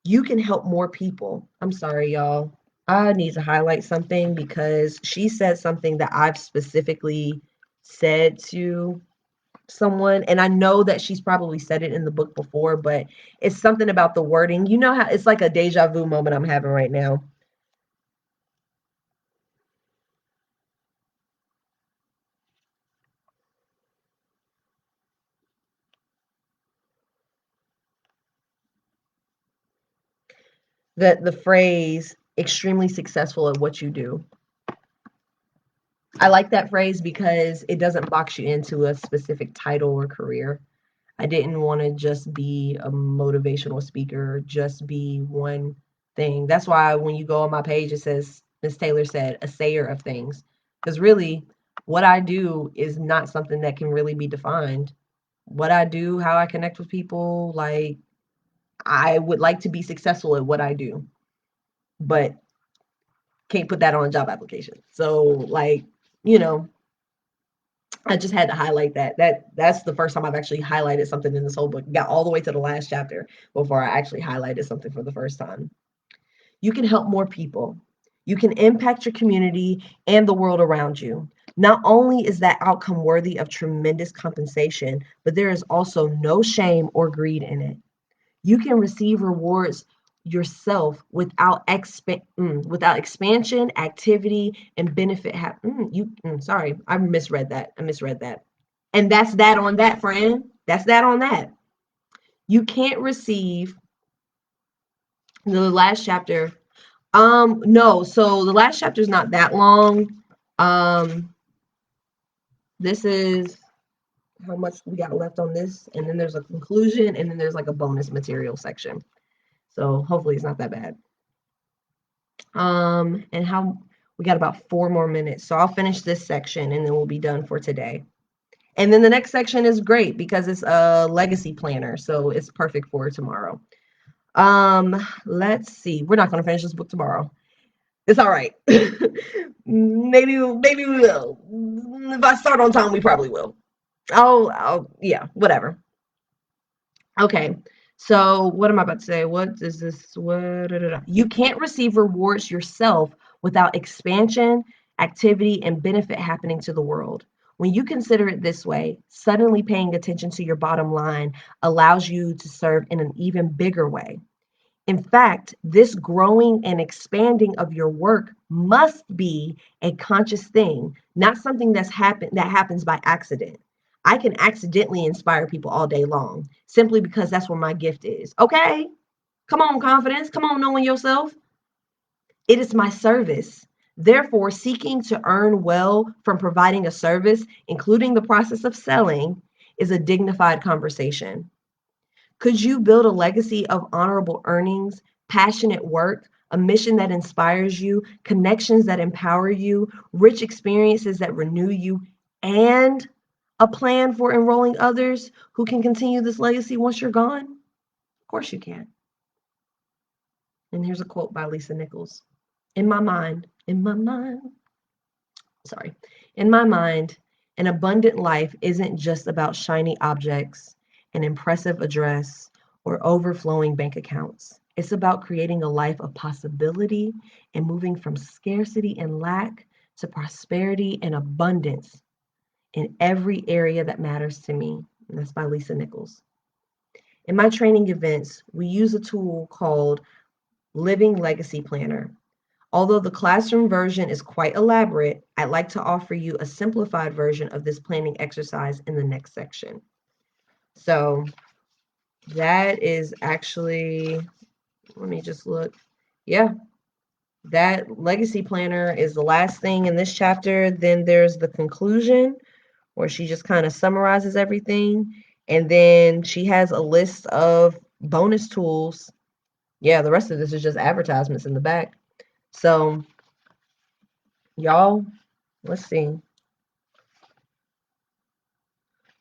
Speaker 1: You can help more people. I'm sorry, y'all. I need to highlight something because she said something that I've specifically said to someone, and I know that she's probably said it in the book before, but it's something about the wording. You know how it's like a deja vu moment I'm having right now. the phrase extremely successful at what you do. I like that phrase because it doesn't box you into a specific title or career. I didn't want to just be a motivational speaker, just be one thing. That's why when you go on my page, it says Miss Taylor said, a sayer of things. Because really, what I do is not something that can really be defined. What I do, how I connect with people, like I would like to be successful at what I do, but can't put that on a job application. So, like, you know, I just had to highlight that. That's the first time I've actually highlighted something in this whole book. Got all the way to the last chapter before I actually highlighted something for the first time. You can help more people. You can impact your community and the world around you. Not only is that outcome worthy of tremendous compensation, but there is also no shame or greed in it. You can receive rewards yourself without expansion, activity, and benefit. Sorry, I misread that. And that's that on that, friend. That's that on that. You can't receive the last chapter. No, so the last chapter is not that long. This is how much we got left on this, and then there's a conclusion, and then there's like a bonus material section. So hopefully it's not that bad. And how we got about 4 more minutes. So I'll finish this section and then we'll be done for today. And then the next section is great because it's a legacy planner. So it's perfect for tomorrow. Let's see. We're not going to finish this book tomorrow. It's all right. maybe we will. If I start on time, we probably will. Yeah, whatever. Okay. So what am I about to say? What is this? You can't receive rewards yourself without expansion, activity, and benefit happening to the world. When you consider it this way, suddenly paying attention to your bottom line allows you to serve in an even bigger way. In fact, this growing and expanding of your work must be a conscious thing, not something that happens by accident. I can accidentally inspire people all day long simply because that's where my gift is. Okay? Come on, confidence. Come on, knowing yourself. It is my service. Therefore, seeking to earn well from providing a service, including the process of selling, is a dignified conversation. Could you build a legacy of honorable earnings, passionate work, a mission that inspires you, connections that empower you, rich experiences that renew you, and a plan for enrolling others who can continue this legacy once you're gone? Of course you can. And here's a quote by Lisa Nichols. In my mind, sorry, in my mind, an abundant life isn't just about shiny objects, an impressive address, or overflowing bank accounts. It's about creating a life of possibility and moving from scarcity and lack to prosperity and abundance in every area that matters to me. And that's by Lisa Nichols. In my training events, we use a tool called Living Legacy Planner. Although the classroom version is quite elaborate, I'd like to offer you a simplified version of this planning exercise in the next section. So that is actually, let me just look. Yeah, that legacy planner is the last thing in this chapter. Then there's the conclusion where she just kind of summarizes everything. And then she has a list of bonus tools. Yeah, the rest of this is just advertisements in the back. So, y'all, let's see.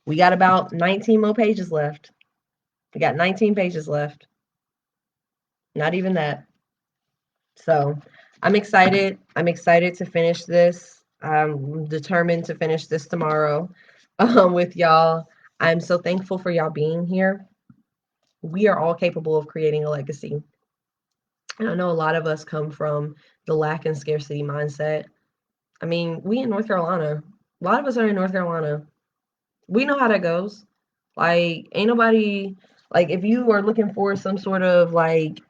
Speaker 1: We got about 19 more pages left. We got 19 pages left. Not even that. So I'm excited. I'm excited to finish this. I'm determined to finish this tomorrow with y'all. I'm so thankful for y'all being here. We are all capable of creating a legacy. And I know a lot of us come from the lack and scarcity mindset. I mean, we in North Carolina. A lot of us are in North Carolina. We know how that goes. Like, ain't nobody, like, if you are looking for some sort of, like,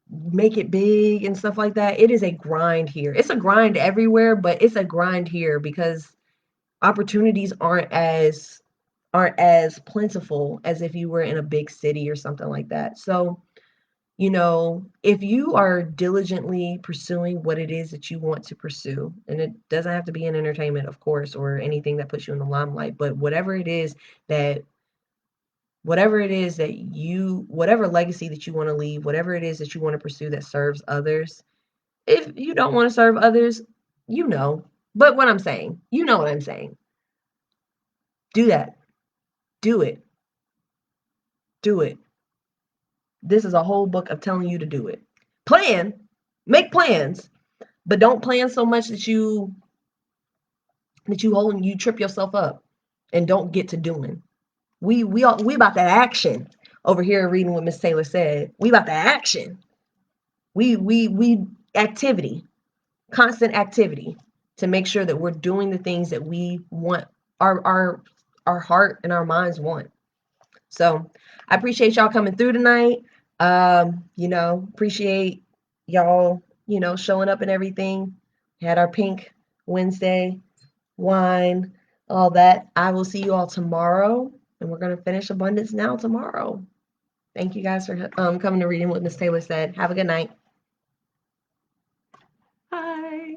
Speaker 1: make it big and stuff like that, it is a grind here. It's a grind everywhere, but it's a grind here because opportunities aren't as plentiful as if you were in a big city or something like that. So You know, if you are diligently pursuing what it is that you want to pursue, and it doesn't have to be in entertainment, of course, or anything that puts you in the limelight, but that whatever legacy that you want to leave, whatever it is that you want to pursue that serves others. If you don't want to serve others, you know, but what I'm saying, you know what I'm saying. Do that. Do it. Do it. This is a whole book of telling you to do it. Plan, make plans, but don't plan so much that you trip yourself up and don't get to doing. We about that action over here reading what Miss Taylor said. We about that action. We activity, constant activity to make sure that we're doing the things that we want our heart and our minds want. So I appreciate y'all coming through tonight. Appreciate y'all, showing up and everything. Had our pink Wednesday wine, all that. I will see you all tomorrow, and we're going to finish Abundance Now tomorrow. Thank you guys for coming to Reading what Miss Taylor said. Have a good night. Bye.